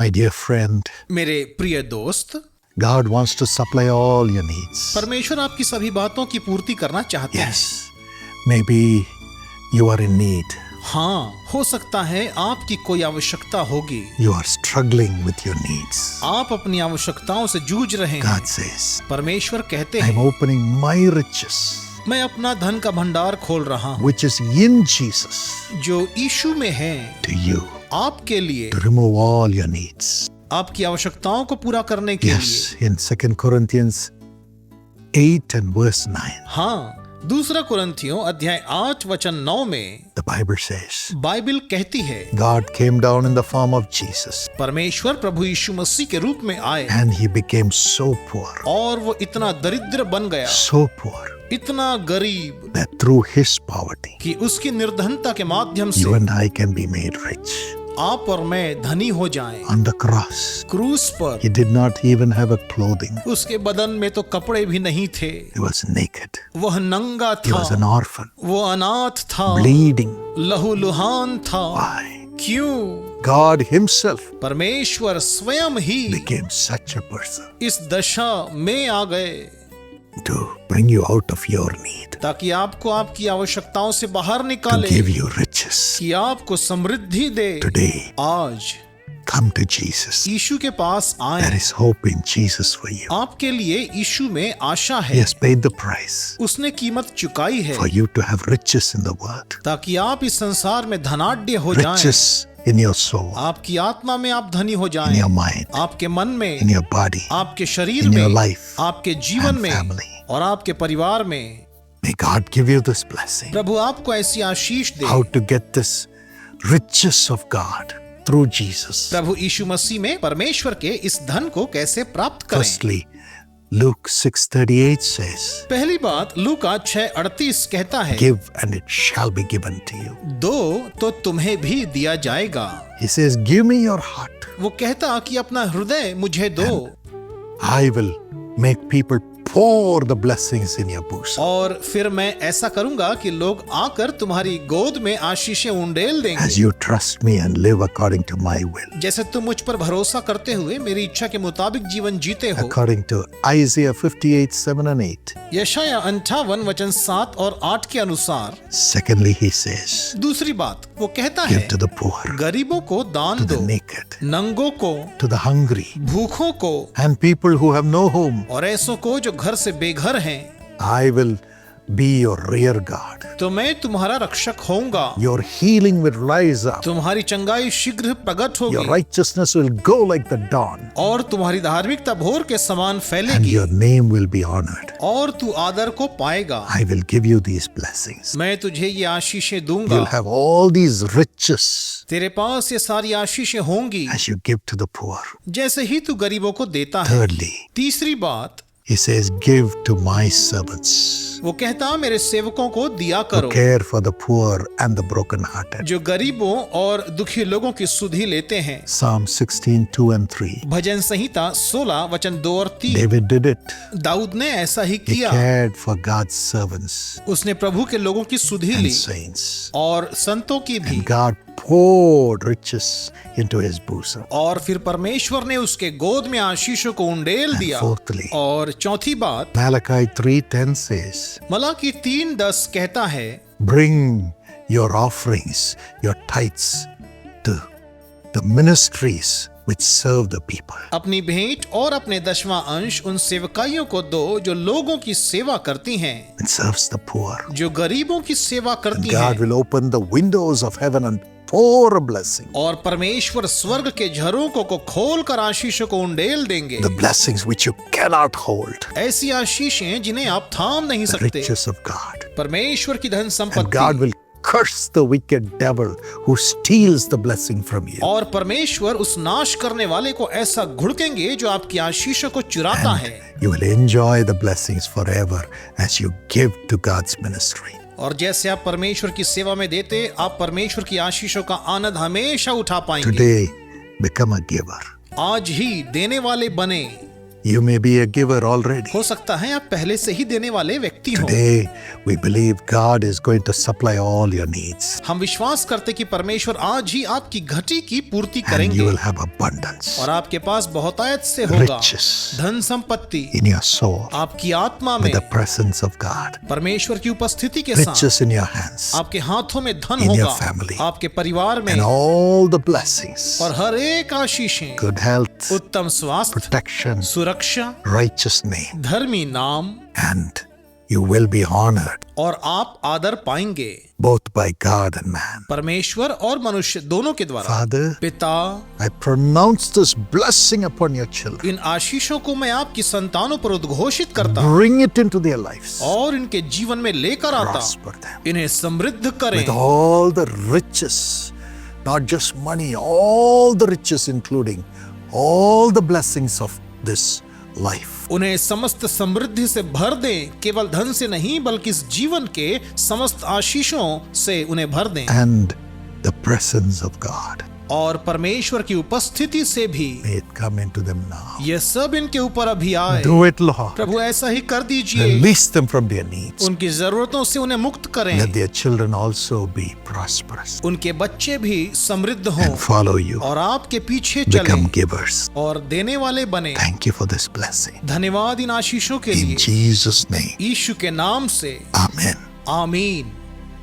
My dear friend, मेरे प्रिय दोस्त, God wants to supply all your needs. परमेश्वर आपकी सभी बातों की पूर्ति करना चाहते हैं। Yes, maybe you are in need. हाँ, हो सकता है आपकी कोई आवश्यकता होगी। You are struggling with your needs. आप अपनी आवश्यकताओं से जूझ रहे हैं। God says, परमेश्वर कहते I'm हैं, opening my riches, मैं अपना धन का भंडार खोल रहा हूँ which is in Jesus, जो यीशु में है, to you, आपके लिए, to remove all your needs. आपकी आवश्यकताओं को पूरा करने के Yes, लिए। in 2 Corinthians 8 and verse 9, हाँ, दूसरा कुरिन्थियों अध्याय 8 वचन 9 में the Bible says, बाइबल कहती है, God came down in the form of Jesus, परमेश्वर प्रभु यीशु मसीह के रूप में आए and he became so poor, और वो इतना दरिद्र बन गया, so poor, इतना गरीब that through his poverty, कि उसकी निर्धनता के माध्यम you से and I can be made rich. आप और मैं धनी हो जाएं। On the cross, क्रूस पर he did not even have a clothing. उसके बदन में तो कपड़े भी नहीं थे, He was naked. वह नंगा He was an था, orphan, वो अनाथ था, bleeding. लहूलुहान था। Why? क्यों? God himself परमेश्वर स्वयं ही became such a person इस दशा में आ गए to bring you out of your need, ताकि आपको आपकी आवश्यकताओं से बाहर to निकाले, give you riches. कि आपको समृद्धि दे। Today, आज come to Jesus. यीशु के पास There आए। is hope in Jesus for you. आपके लिए यीशु में आशा He है, has paid the price उसने कीमत चुकाई है for you to have riches in the world, ताकि आप इस संसार में धनाढ्य हो जाएं। riches in your soul, आपकी आत्मा में आप धनी हो in जाएं, your mind, आपके मन में, in your body, आपके शरीर in में, your life, आपके जीवन and में family. और आपके परिवार में। May God give you this blessing. प्रभु आपको ऐसी आशीष दे। How to get this riches of God through Jesus. प्रभु यीशु मसीह में परमेश्वर के इस धन को कैसे प्राप्त करें? Firstly, Luke 6:38 says, पहली बात लूका 6:38 कहता है, give and it shall be given to you. दो तो तुम्हें भी दिया जाएगा। He says, give me your heart. वो कहता कि अपना हृदय मुझे दो I will make people pour the blessings in your bosom. और फिर मैं ऐसा करूंगा कि लोग आकर तुम्हारी गोद में आशीषें उंडेल As देंगे। you trust me and live according to my will. जैसे तुम मुझ पर भरोसा करते हुए मेरी इच्छा के मुताबिक जीवन जीते हो। According to Isaiah 58:7 and 8. यशाया 58 वचन 7 और 8 के अनुसार। Secondly, he says, दूसरी बात वो कहता give है, to the poor, गरीबों को दान to दो, the naked, नंगों को, to the hungry, भूखों को and people who have no home. और ऐसों को जो घर से बेघर हैं। I will be your rear guard. तो मैं तुम्हारा रक्षक होऊंगा, Your healing will rise up. तुम्हारी चंगाई शीघ्र प्रकट Your होगी righteousness will go like the dawn. और तुम्हारी धार्मिकता भोर के समान And फैलेगी your name will be honored. और तू आदर को पाएगा। I will give you these blessings. मैं तुझे ये आशीषें दूंगा। You'll have all these riches तेरे पास ये सारी आशीषें होंगी as you give to the poor. जैसे ही तू गरीबों को देता है। Thirdly, तीसरी बात he says, give to my servants वो कहता मेरे सेवकों को दिया who करो care for the poor and the brokenhearted. जो गरीबों और दुखी लोगों की सुधि लेते हैं। Psalm 16:2 and 3. भजन संहिता 16 वचन 2 और 3। David did it. दाऊद ने ऐसा ही He किया। cared for God's servants उसने प्रभु के लोगों की सुधि and ली saints. और संतों की भी। God poured riches into his bosom. और फिर परमेश्वर ने उसके गोद में आशीषों को उंडेल दिया। Fourthly, और चौथी बात Malachi 3:10 says, मलाकी 3:10 कहता है, bring your offerings, your tithes to the ministries which serve the people. अपनी भेंट और अपने दशवां अंश उन सेवकाइयों को दो जो लोगों की सेवा करती हैं, It serves the poor. जो गरीबों की सेवा करती God हैं। will open the windows of heaven and pour a blessing. और परमेश्वर स्वर्ग के झरोकों को खोल कर आशीषों को उंडेल देंगे। The blessings which you cannot hold. ऐसी आशीषें जिन्हें आप थाम नहीं The सकते। riches of God. परमेश्वर की धन And God संपत्ति will curse the wicked devil who steals the blessing from you. और परमेश्वर उस नाश करने वाले को ऐसा घुड़केंगे जो आपकी आशीषों को चुराता है। You will enjoy the blessings forever as you give to God's ministry. और जैसे आप परमेश्वर की सेवा में देते, आप परमेश्वर की आशीषों का आनंद हमेशा उठा पाएंगे। Today, become a giver. आज ही देने वाले बने। You may be a giver already. हो सकता है आप पहले से ही देने वाले व्यक्ति हो। Today, we believe God is going to supply all your needs हम विश्वास करते कि परमेश्वर आज ही आपकी घटी की पूर्ति and करेंगे you will have abundance, और आपके पास बहुतायत से होगा riches धन संपत्ति in your soul आपकी आत्मा में with the presence of God, परमेश्वर की उपस्थिति के साथ riches in your hands आपके हाथों में धन in your होगा family आपके परिवार में and all the blessings, और हर एक आशीषें good health, उत्तम स्वास्थ्य protection, सुरक्षा righteous name, धर्मी नाम and you will be honored और आप आदर पाएंगे both by God and man. परमेश्वर और मनुष्य दोनों के द्वारा। Father, पिता, I pronounce this blessing upon your children. इन आशीषों को मैं आपकी संतानों पर उद्घोषित करता हूँ Bring it into their lives. और इनके जीवन में लेकर आता हूँ। Prosper them इन्हें समृद्ध करें with all the riches, not just money, all the riches, including all the blessings of this life. उन्हें समस्त समृद्धि से भर दें, केवल धन से नहीं बल्कि इस जीवन के समस्त आशीषों से उन्हें भर दें And the presence of God. और परमेश्वर की उपस्थिति से भी May it come into them now. ये सब इनके ऊपर अभी आए। Do it, Lord. प्रभु ऐसा ही कर दीजिए। Release them from their needs. उनकी जरूरतों से उन्हें मुक्त करें। Let their children also be prosperous उनके बच्चे भी समृद्ध हों and follow you. और आपके पीछे Become चलें givers. और देने वाले बने। Thank you for this blessing. धन्यवाद इन आशीषों के In लिए Jesus' name. यीशु के नाम से Amen. आमीन।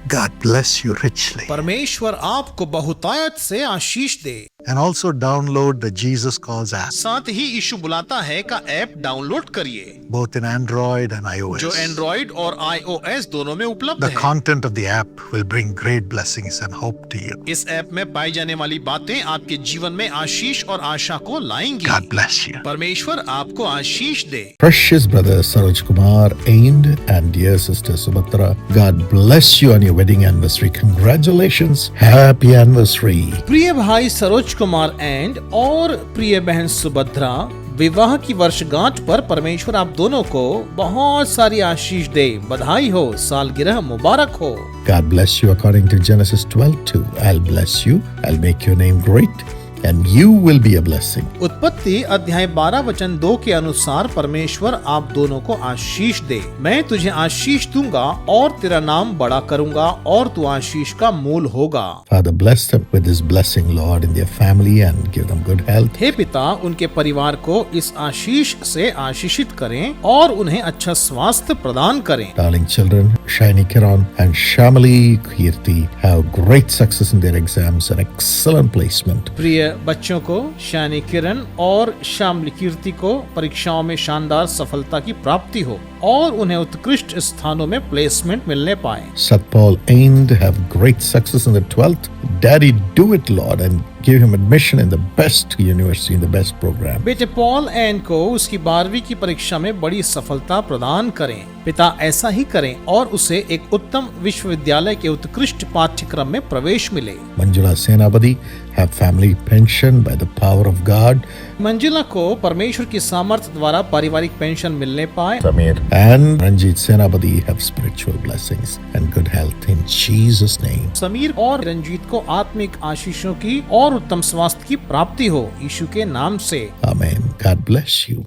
God bless you richly. परमेश्वर आपको बहुतायत से आशीष दे। And also download the Jesus Calls app, साथ ही यीशु बुलाता है का ऐप डाउनलोड करिए both in Android and iOS. जो एंड्रॉइड और iOS दोनों में उपलब्ध The है। content of the app will bring great blessings and hope to you. इस ऐप में पाई जाने वाली बातें आपके जीवन में आशीष और आशा को लाएंगी। God bless you. परमेश्वर आपको आशीष दे। Precious brother Saroj Kumar Aind and dear sister Subhatra, God bless you on your wedding anniversary. Congratulations. Happy anniversary. प्रिय भाई सरोज कुमार एंड और प्रिय बहन सुभद्रा, विवाह की वर्षगांठ पर परमेश्वर आप दोनों को बहुत सारी आशीष दे। बधाई हो, सालगिरह मुबारक हो। God bless you according to Genesis 12:2. I'll bless you. I'll make your name great. And you will be a blessing. उत्पत्ति अध्याय 12 वचन 2 के अनुसार परमेश्वर आप दोनों को आशीष दे। मैं तुझे आशीष दूंगा और तेरा नाम बड़ा करूंगा और तू आशीष का मूल होगा। Father, bless them with this blessing, Lord, in their family and give them good health. हे पिता, उनके परिवार को इस आशीष से आशीषित करें और उन्हें अच्छा स्वास्थ्य प्रदान करें। Darling children, Shiny Kiran and Shamali Kirti have great success in their exams and excellent placement. प्रिय बच्चों को शानी किरण और श्यामली कीर्ति को परीक्षाओं में शानदार सफलता की प्राप्ति हो और उन्हें उत्कृष्ट स्थानों में प्लेसमेंट मिलने पाए। Satpal Aind have great success in the 12th. Daddy, do it, Lord, and give him admission in the best university, in the best program. बेटे पॉल एन को उसकी 12वीं की परीक्षा में बड़ी सफलता प्रदान करें। पिता ऐसा ही करें और उसे एक उत्तम विश्वविद्यालय के उत्कृष्ट पाठ्यक्रम में प्रवेश मिले। Manjula Senapati have family pension by the power of God. मंजिला को परमेश्वर की सामर्थ्य द्वारा पारिवारिक पेंशन मिलने पाए। Samir and Ranjit Senapati have spiritual blessings and good health in Jesus' name. Sameer और रंजीत को आत्मिक आशीषों की और उत्तम स्वास्थ्य की प्राप्ति हो यीशु के नाम से। Amen. God bless you.